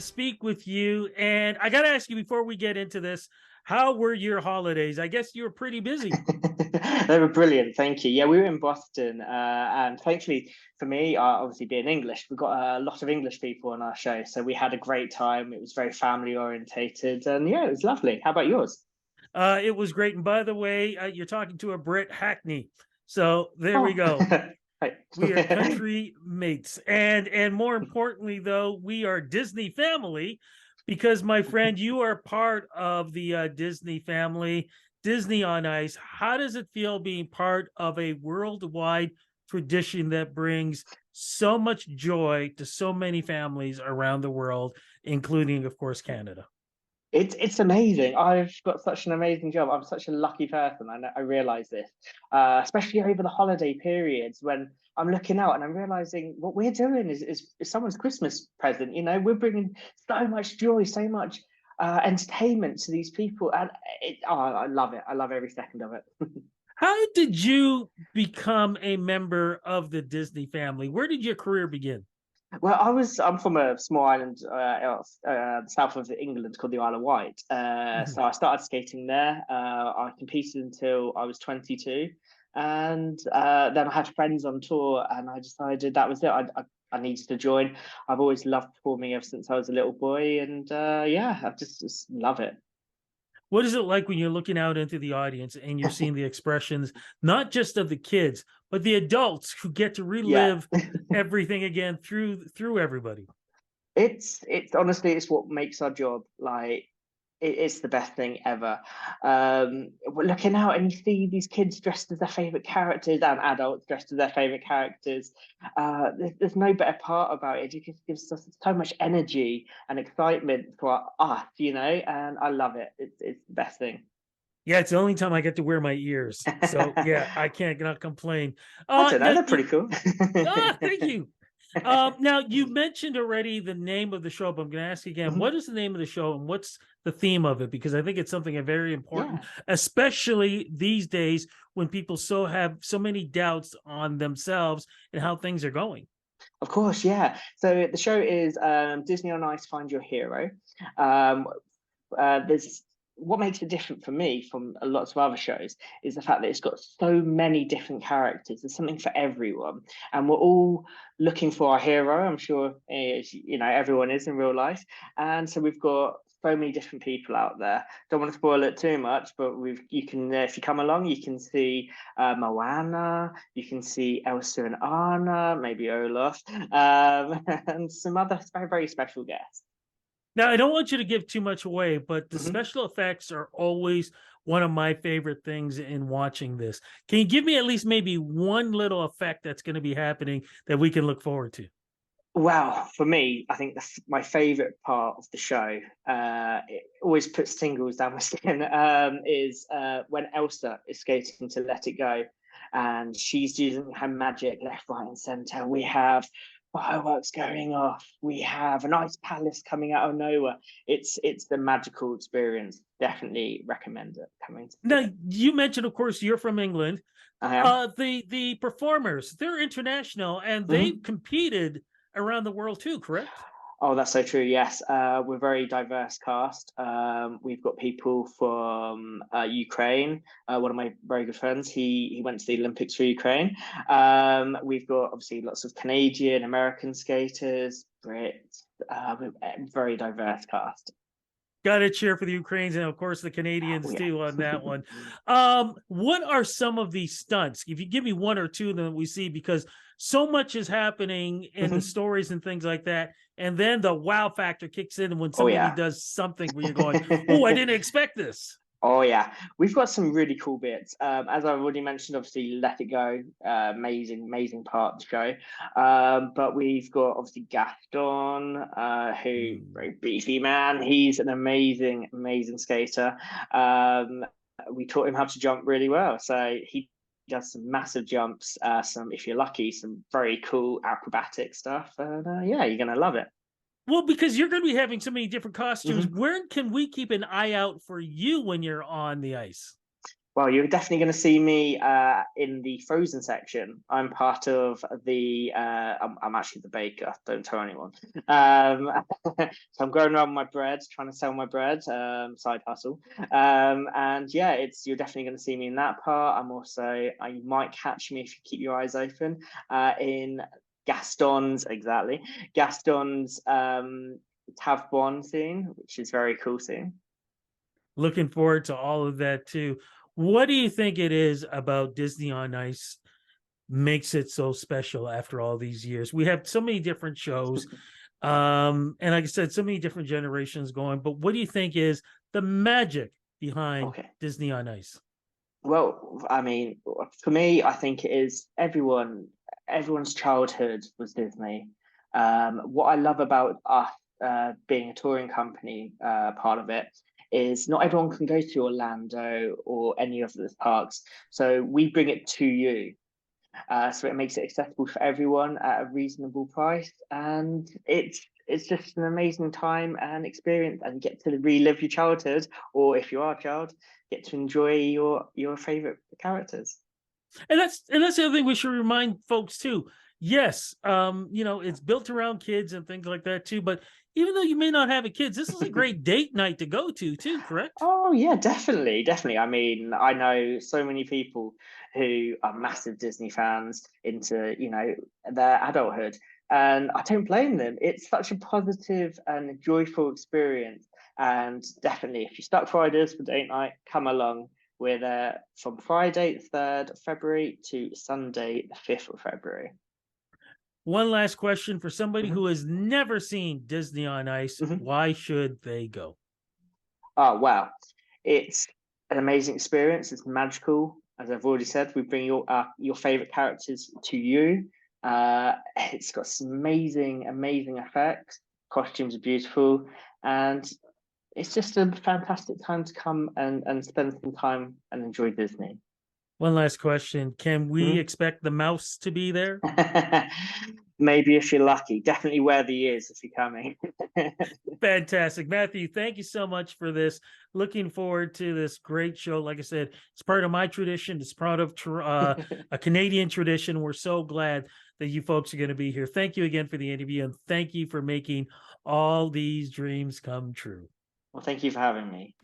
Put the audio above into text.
to speak with you. And I got to ask you before we get into this, how were your holidays? I guess you were pretty busy. They were brilliant, thank you. Yeah, we were in Boston, and thankfully for me, obviously being English, we've got a lot of English people on our show, so we had a great time. It was very family orientated, and yeah, it was lovely. How about yours? It was great. And by the way, you're talking to a Brit Hackney. So there we Oh, go. We are right. country mates. And more importantly, though, we are Disney family because, my friend, you are part of the Disney family, Disney on Ice. How does it feel being part of a worldwide tradition that brings so much joy to so many families around the world, including, of course, Canada? It's amazing. I've got such an amazing job. I'm such a lucky person. I realize this, especially over the holiday periods when I'm looking out and I'm realizing what we're doing is someone's Christmas present. You know, we're bringing so much joy, so much entertainment to these people, and I love it. I love every second of it. How did you become a member of the Disney family? Where did your career begin? Well, I'm from a small island south of England called the Isle of Wight. So I started skating there. I competed until I was 22, and then I had friends on tour, and I decided that was it. I needed to join. I've always loved performing ever since I was a little boy, and yeah, just love it. What is it like when you're looking out into the audience and you're seeing the expressions, not just of the kids, but the adults who get to Yeah. relive everything again through everybody? It's honestly it's what makes our job like it's the best thing ever. We're looking out and you see these kids dressed as their favorite characters and adults dressed as their favorite characters. There's no better part about it. It just gives us so much energy and excitement for us, you know, and I love it. It's the best thing. Yeah, it's the only time I get to wear my ears. So yeah, I can't not complain. I don't know, Now they're you pretty cool. thank you. Now you mentioned already the name of the show, but I'm going to ask you again. What is the name of the show, and what's the theme of it? Because I think it's something very important, Yeah. especially these days when people have so many doubts on themselves and how things are going. Of course, yeah. So the show is Disney on Ice Find Your Hero. Um, there's what makes it different for me from a lot of other shows is the fact that it's got so many different characters. There's something for everyone, and we're all looking for our hero. I'm sure you know everyone is in real life, and so we've got so many different people out there. Don't want to spoil it too much, but you can if you come along, you can see Moana, you can see Elsa and Anna, maybe Olaf, and some other very special guests. Now, I don't want you to give too much away, but the Mhm. special effects are always one of my favorite things in watching this. Can you give me at least maybe one little effect that's going to be happening that we can look forward to? Well, for me, I think my favourite part of the show, it always puts tingles down my skin, is when Elsa is skating to Let It Go and she's using her magic left, right, and centre. We have fireworks going off. We have an ice palace coming out of nowhere. It's the magical experience. Definitely recommend it coming to see Now, it. you mentioned, of course, you're from England. I am. The performers, they're international and they've Mhm. competed around the world too, correct? Oh, that's so true. Yes, we're a very diverse cast. We've got people from Ukraine. One of my very good friends, he went to the Olympics for Ukraine. We've got obviously lots of Canadian, American skaters, Brits. Very diverse cast. Got to cheer for the Ukrainians and, of course, the Oh Canadians yeah. too on that one. What are some of these stunts? If you give me one or two that we see, because so much is happening in the stories and things like that, and then the wow factor kicks in when Oh somebody yeah. does something where you're going, "Oh, I didn't expect this." Oh yeah, we've got some really cool bits. As I've already mentioned, obviously Let It Go, amazing part of the show. But we've got obviously Gaston, who Mm. very beefy man. He's an amazing skater. We taught him how to jump really well, so he does some massive jumps. Some, if you're lucky, some very cool acrobatic stuff. And yeah, you're gonna love it. Well, because you're going to be having so many different costumes, Mhm. where can we keep an eye out for you when you're on the ice? Well, you're definitely going to see me in the frozen section. I'm part of the. I'm actually the baker. Don't tell anyone. So I'm going around with my bread, trying to sell my bread. Side hustle. And yeah, you're definitely going to see me in that part. I'm also. You might catch me if you keep your eyes open in Gaston's Tavbon scene, which is very cool scene. Looking forward to all of that too. What do you think it is about Disney on Ice makes it so special after all these years? We have so many different shows. And like I said, so many different generations going, but what do you think is the magic behind Okay. Disney on Ice? Well, I mean, for me, I think it is everyone's childhood was Disney. What I love about us being a touring company, part of it, is not everyone can go to Orlando or any of the parks. So we bring it to you. So it makes it accessible for everyone at a reasonable price, and it's just an amazing time and experience, and you get to relive your childhood, or if you are a child, get to enjoy your favorite characters. And that's the other thing we should remind folks too. Yes, it's built around kids and things like that too. But even though you may not have a kids, this is a great date night to go to too. Correct? Oh yeah, definitely, definitely. I mean, I know so many people who are massive Disney fans into, their adulthood, and I don't blame them. It's such a positive and joyful experience. And definitely, if you're stuck for ideas for date night, come along. We're there from Friday, the 3rd of February to Sunday, the 5th of February. One last question for somebody Mhm, who has never seen Disney on Ice. mhm. Why should they go? Oh wow, it's an amazing experience. It's magical, as I've already said. We bring your favorite characters to you. It's got some amazing effects. Costumes are beautiful, and it's just a fantastic time to come and spend some time and enjoy Disney. One last question. Can we Mhm. expect the mouse to be there? Maybe if you're lucky, definitely wear the ears if you're coming. Fantastic. Matthew, thank you so much for this. Looking forward to this great show. Like I said, it's part of my tradition. It's part of a Canadian tradition. We're so glad that you folks are going to be here. Thank you again for the interview, and thank you for making all these dreams come true. Well, thank you for having me.